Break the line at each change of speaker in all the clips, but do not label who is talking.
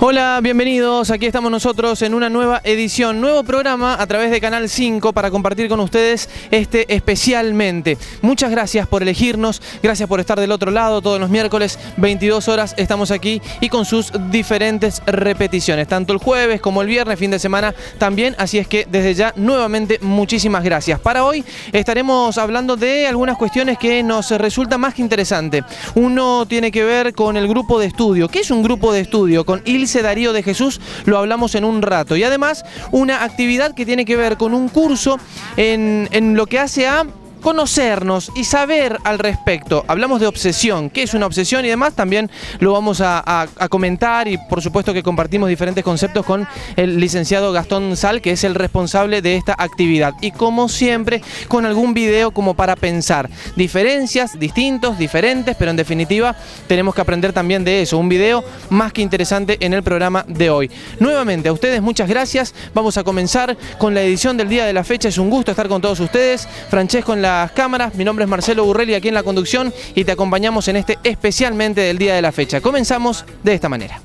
Hola, bienvenidos. Aquí estamos nosotros en una nueva edición, nuevo programa a través de Canal 5 para compartir con ustedes especialmente. Muchas gracias por elegirnos, gracias por estar del otro lado. Todos los miércoles, 22 horas, estamos aquí y con sus diferentes repeticiones, tanto el jueves como el viernes, fin de semana también. Así es que desde ya, nuevamente, muchísimas gracias. Para hoy estaremos hablando de algunas cuestiones que nos resultan más que interesantes. Uno tiene que ver con el grupo de estudio. ¿Qué es un grupo de estudio? Con Ilse Darío de Jesús lo hablamos en un rato. Y además una actividad que tiene que ver con un curso en lo que hace a conocernos y saber al respecto. Hablamos de obsesión, qué es una obsesión y demás, también lo vamos a comentar, y por supuesto que compartimos diferentes conceptos con el licenciado Gastón Sal, que es el responsable de esta actividad. Y como siempre, con algún video como para pensar. Diferencias, distintos, diferentes, pero en definitiva tenemos que aprender también de eso. Un video más que interesante en el programa de hoy. Nuevamente a ustedes muchas gracias. Vamos a comenzar con la edición del día de la fecha. Es un gusto estar con todos ustedes. Francesco en las cámaras, mi nombre es Marcelo Burrelli aquí en la conducción y te acompañamos en este especialmente del día de la fecha. Comenzamos de esta manera.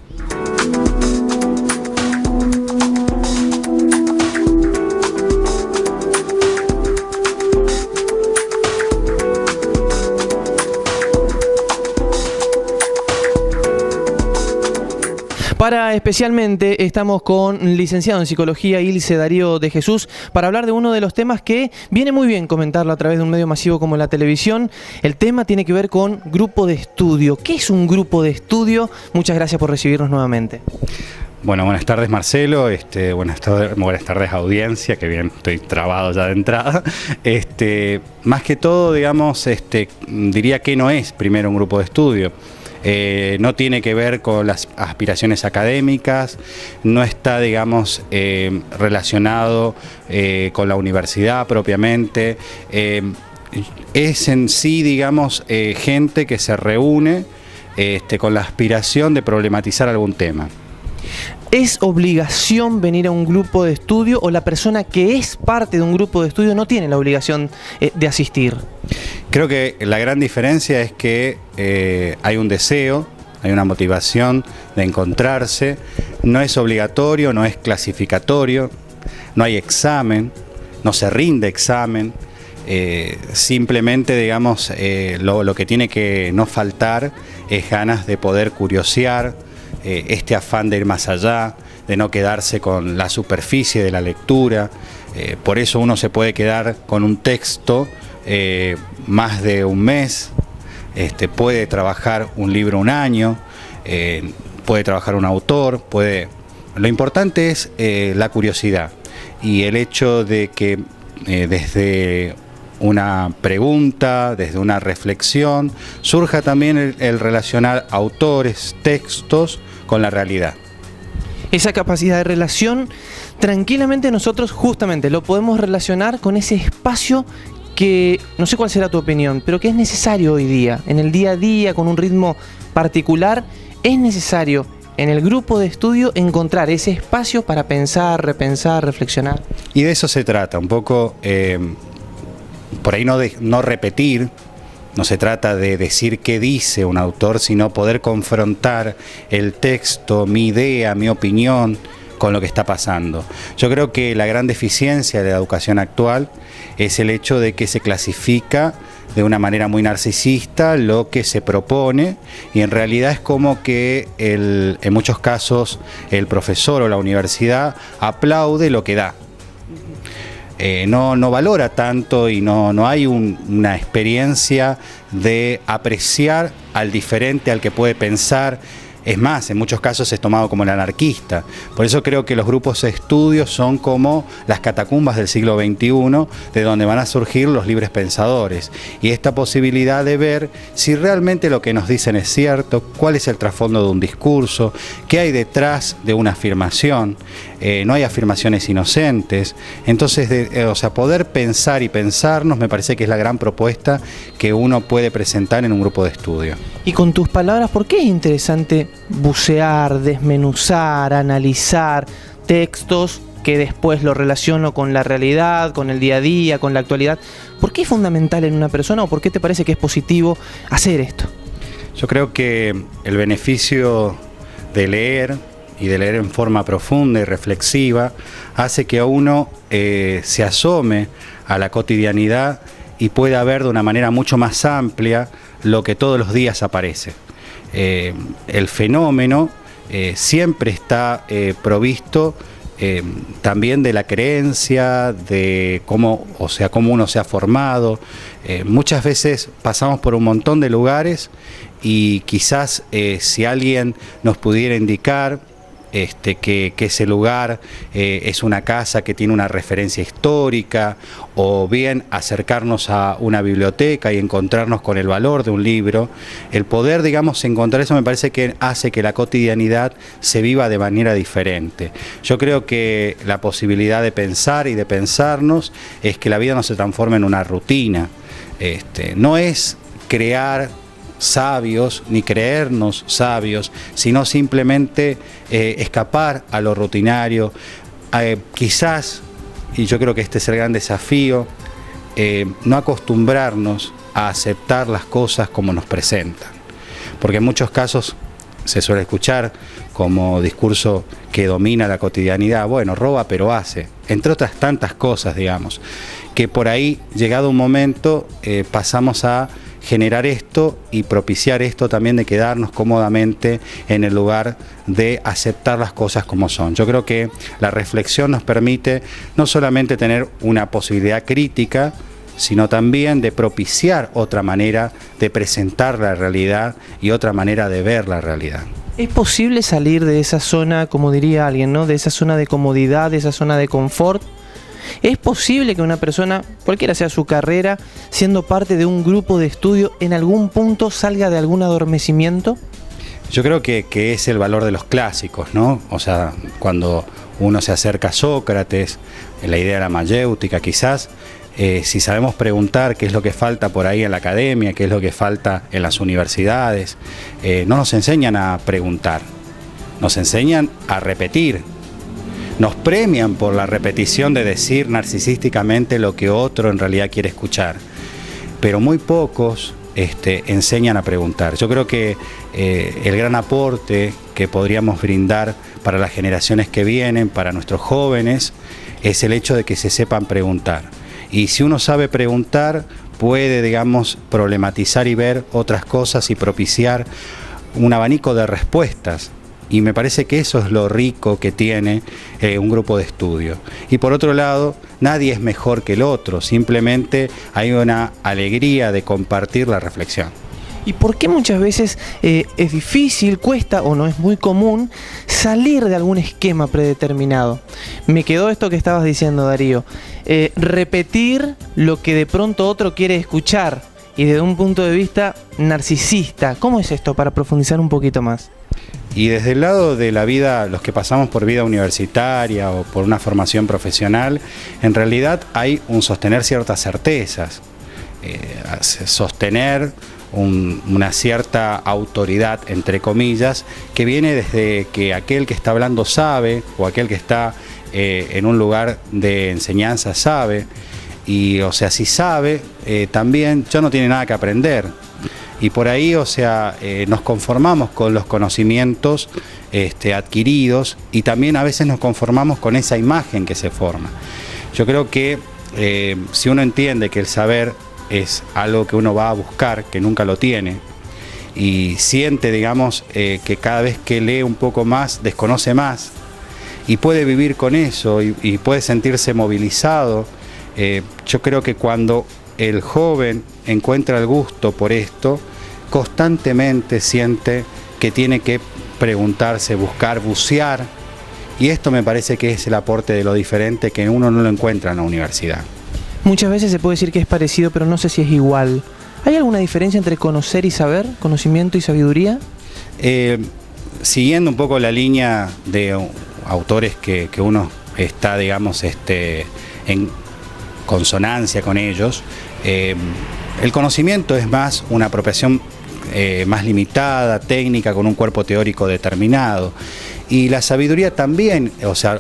Para especialmente estamos con licenciado en Psicología Ilse Darío de Jesús para hablar de uno de los temas que viene muy bien comentarlo a través de un medio masivo como la televisión. El tema tiene que ver con grupo de estudio. ¿Qué es un grupo de estudio? Muchas gracias por recibirnos nuevamente.
Bueno, buenas tardes Marcelo, buenas tardes audiencia, que bien, estoy trabado ya de entrada. Más que todo, digamos, diría que no es primero un grupo de estudio. No tiene que ver con las aspiraciones académicas, no está, digamos, relacionado con la universidad propiamente. Es en sí, digamos, gente que se reúne con la aspiración de problematizar algún tema.
¿Es obligación venir a un grupo de estudio o la persona que es parte de un grupo de estudio no tiene la obligación de asistir?
Creo que la gran diferencia es que hay un deseo, hay una motivación de encontrarse, no es obligatorio, no es clasificatorio, no hay examen, no se rinde examen, simplemente, digamos, lo que tiene que no faltar es ganas de poder curiosear, este afán de ir más allá, de no quedarse con la superficie de la lectura. Por eso uno se puede quedar con un texto más de un mes, puede trabajar un libro un año, puede trabajar un autor, Lo importante es la curiosidad y el hecho de que desde una pregunta, desde una reflexión, surja también el relacionar autores, textos con la realidad.
Esa capacidad de relación, tranquilamente nosotros justamente lo podemos relacionar con ese espacio que, no sé cuál será tu opinión, pero que es necesario hoy día, en el día a día, con un ritmo particular, es necesario en el grupo de estudio encontrar ese espacio para pensar, repensar, reflexionar.
Y de eso se trata, un poco, por ahí no repetir. No se trata de decir qué dice un autor, sino poder confrontar el texto, mi idea, mi opinión, con lo que está pasando. Yo creo que la gran deficiencia de la educación actual es el hecho de que se clasifica de una manera muy narcisista lo que se propone, y en realidad es como que en muchos casos el profesor o la universidad aplaude lo que da. No valora tanto y no hay una experiencia de apreciar al diferente, al que puede pensar. Es más, en muchos casos es tomado como el anarquista. Por eso creo que los grupos de estudio son como las catacumbas del siglo XXI, de donde van a surgir los libres pensadores. Y esta posibilidad de ver si realmente lo que nos dicen es cierto, cuál es el trasfondo de un discurso, qué hay detrás de una afirmación. No hay afirmaciones inocentes. Entonces, poder pensar y pensarnos me parece que es la gran propuesta que uno puede presentar en un grupo de estudio.
Y con tus palabras, ¿por qué es interesante bucear, desmenuzar, analizar textos que después lo relaciono con la realidad, con el día a día, con la actualidad? ¿Por qué es fundamental en una persona o por qué te parece que es positivo hacer esto?
Yo creo que el beneficio de leer y de leer en forma profunda y reflexiva, hace que uno se asome a la cotidianidad y pueda ver de una manera mucho más amplia lo que todos los días aparece. El fenómeno siempre está provisto también de la creencia, de cómo uno se ha formado. Muchas veces pasamos por un montón de lugares y quizás si alguien nos pudiera indicar que ese lugar es una casa que tiene una referencia histórica, o bien acercarnos a una biblioteca y encontrarnos con el valor de un libro, el poder, digamos, encontrar eso me parece que hace que la cotidianidad se viva de manera diferente. Yo creo que la posibilidad de pensar y de pensarnos es que la vida no se transforme en una rutina. No es crear sabios, ni creernos sabios, sino simplemente escapar a lo rutinario. Quizás, y yo creo que este es el gran desafío, no acostumbrarnos a aceptar las cosas como nos presentan, porque en muchos casos se suele escuchar como discurso que domina la cotidianidad: bueno, roba pero hace, entre otras tantas cosas, digamos, que por ahí, llegado un momento, pasamos a generar esto y propiciar esto también de quedarnos cómodamente en el lugar de aceptar las cosas como son. Yo creo que la reflexión nos permite no solamente tener una posibilidad crítica, sino también de propiciar otra manera de presentar la realidad y otra manera de ver la realidad.
¿Es posible salir de esa zona, como diría alguien, ¿no?, de esa zona de comodidad, de esa zona de confort? ¿Es posible que una persona, cualquiera sea su carrera, siendo parte de un grupo de estudio, en algún punto salga de algún adormecimiento?
Yo creo que es el valor de los clásicos, ¿no? O sea, cuando uno se acerca a Sócrates, la idea de la mayéutica quizás, si sabemos preguntar qué es lo que falta por ahí en la academia, qué es lo que falta en las universidades, no nos enseñan a preguntar, nos enseñan a repetir. Nos premian por la repetición de decir narcisísticamente lo que otro en realidad quiere escuchar, pero muy pocos enseñan a preguntar. Yo creo que el gran aporte que podríamos brindar para las generaciones que vienen, para nuestros jóvenes, es el hecho de que se sepan preguntar. Y si uno sabe preguntar, puede, digamos, problematizar y ver otras cosas y propiciar un abanico de respuestas. Y me parece que eso es lo rico que tiene un grupo de estudio. Y por otro lado, nadie es mejor que el otro, simplemente hay una alegría de compartir la reflexión.
¿Y por qué muchas veces es difícil, cuesta o no es muy común salir de algún esquema predeterminado? Me quedó esto que estabas diciendo, Darío. Repetir lo que de pronto otro quiere escuchar y desde un punto de vista narcisista. ¿Cómo es esto, para profundizar un poquito más?
Y desde el lado de la vida, los que pasamos por vida universitaria o por una formación profesional, en realidad hay un sostener ciertas certezas, sostener una cierta autoridad, entre comillas, que viene desde que aquel que está hablando sabe, o aquel que está en un lugar de enseñanza sabe, y o sea, si sabe, también ya no tiene nada que aprender. Y por ahí, o sea, nos conformamos con los conocimientos adquiridos, y también a veces nos conformamos con esa imagen que se forma. Yo creo que si uno entiende que el saber es algo que uno va a buscar, que nunca lo tiene, y siente, digamos, que cada vez que lee un poco más, desconoce más, y puede vivir con eso, y puede sentirse movilizado, yo creo que cuando el joven encuentra el gusto por esto, constantemente siente que tiene que preguntarse, buscar, bucear, y esto me parece que es el aporte de lo diferente, que uno no lo encuentra en la universidad.
Muchas veces se puede decir que es parecido, pero no sé si es igual. ¿Hay alguna diferencia entre conocer y saber, conocimiento y sabiduría?
Siguiendo un poco la línea de autores que uno está, digamos, en consonancia con ellos, el conocimimiento es más una apropiación más limitada, técnica, con un cuerpo teórico determinado. Y la sabiduría también, o sea,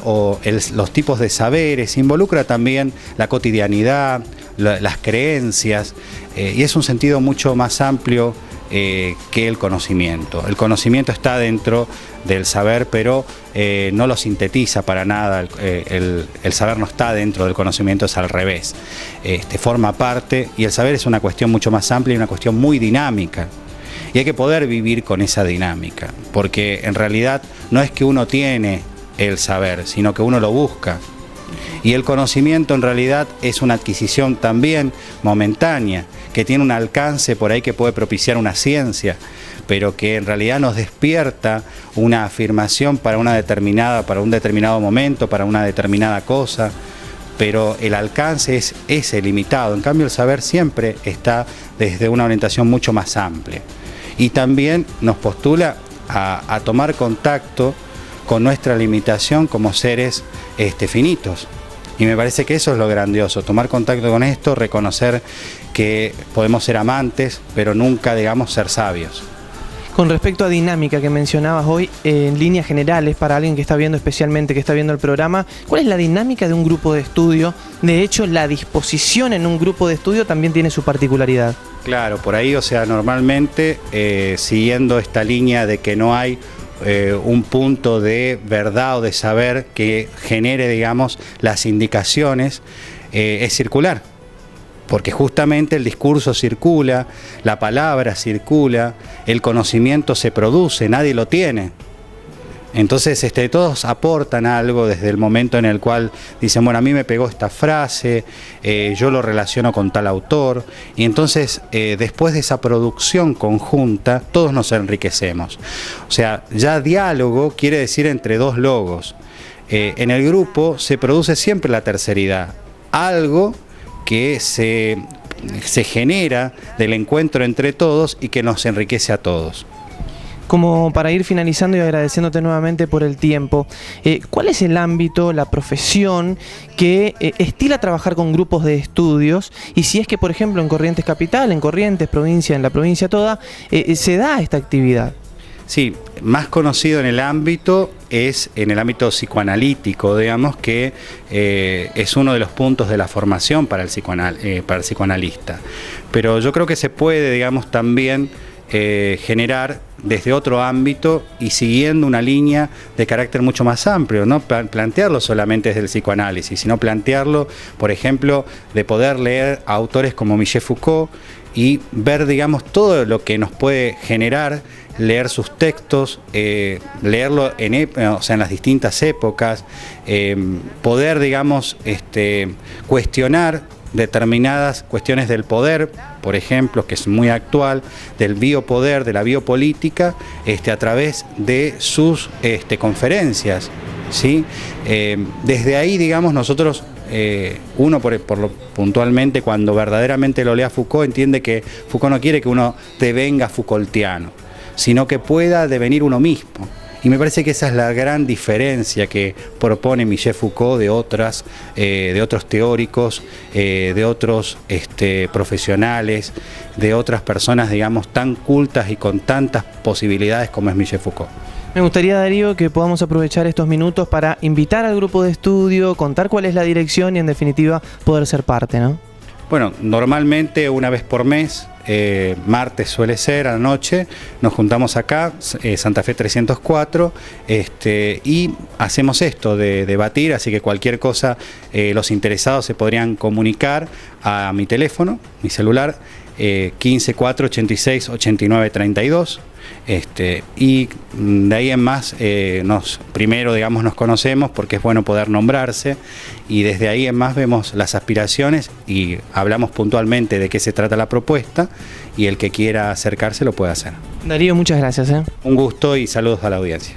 los tipos de saberes, involucra también la cotidianidad, las creencias, y es un sentido mucho más amplio que el conocimiento. El conocimiento está dentro del saber, pero no lo sintetiza para nada. El saber no está dentro del conocimiento, es al revés. Forma parte, y el saber es una cuestión mucho más amplia y una cuestión muy dinámica. Y hay que poder vivir con esa dinámica, porque en realidad no es que uno tiene el saber, sino que uno lo busca. Y el conocimiento en realidad es una adquisición también momentánea, que tiene un alcance por ahí que puede propiciar una ciencia, pero que en realidad nos despierta una afirmación para un determinado momento, para una determinada cosa, pero el alcance es ese, limitado. En cambio el saber siempre está desde una orientación mucho más amplia. Y también nos postula a tomar contacto con nuestra limitación como seres finitos. Y me parece que eso es lo grandioso, tomar contacto con esto, reconocer que podemos ser amantes, pero nunca, digamos, ser sabios.
Con respecto a dinámica que mencionabas hoy, en líneas generales, para alguien que está viendo especialmente, que está viendo el programa, ¿cuál es la dinámica de un grupo de estudio? De hecho, la disposición en un grupo de estudio también tiene su particularidad.
Claro, por ahí, o sea, normalmente, siguiendo esta línea de que no hay un punto de verdad o de saber que genere, digamos, las indicaciones, es circular. Porque justamente el discurso circula, la palabra circula, el conocimiento se produce, nadie lo tiene. Entonces todos aportan algo desde el momento en el cual dicen, bueno, a mí me pegó esta frase, yo lo relaciono con tal autor, y entonces después de esa producción conjunta, todos nos enriquecemos. O sea, ya diálogo quiere decir entre dos logos. En el grupo se produce siempre la terceridad, algo que se genera del encuentro entre todos y que nos enriquece a todos.
Como para ir finalizando y agradeciéndote nuevamente por el tiempo, ¿cuál es el ámbito, la profesión que estila trabajar con grupos de estudios? Y si es que, por ejemplo, en Corrientes Capital, en Corrientes Provincia, en la provincia toda, se da esta actividad.
Sí, más conocido en el ámbito es en el ámbito psicoanalítico, digamos, que es uno de los puntos de la formación para el psicoanalista. Pero yo creo que se puede, digamos, también generar desde otro ámbito y siguiendo una línea de carácter mucho más amplio, no plantearlo solamente desde el psicoanálisis, sino plantearlo, por ejemplo, de poder leer a autores como Michel Foucault y ver, digamos, todo lo que nos puede generar leer sus textos, leerlo en las distintas épocas, poder, digamos, cuestionar determinadas cuestiones del poder, por ejemplo, que es muy actual, del biopoder, de la biopolítica, a través de sus conferencias, ¿sí? Desde ahí, digamos, nosotros, uno puntualmente, cuando verdaderamente lo lea Foucault, entiende que Foucault no quiere que uno devenga Foucaultiano, sino que pueda devenir uno mismo. Y me parece que esa es la gran diferencia que propone Michel Foucault de otros teóricos, de otros profesionales, de otras personas, digamos, tan cultas y con tantas posibilidades como es Michel Foucault.
Me gustaría, Darío, que podamos aprovechar estos minutos para invitar al grupo de estudio, contar cuál es la dirección y, en definitiva, poder ser parte, ¿no?
Bueno, normalmente una vez por mes, martes suele ser, a la noche, nos juntamos acá, Santa Fe 304, y hacemos esto de debatir, así que cualquier cosa, los interesados se podrían comunicar a mi teléfono, mi celular, 15 4 86 89 32. Y de ahí en más primero, digamos, nos conocemos porque es bueno poder nombrarse, y desde ahí en más vemos las aspiraciones y hablamos puntualmente de qué se trata la propuesta, y el que quiera acercarse lo puede hacer.
Darío, muchas gracias.
Un gusto y saludos a la audiencia.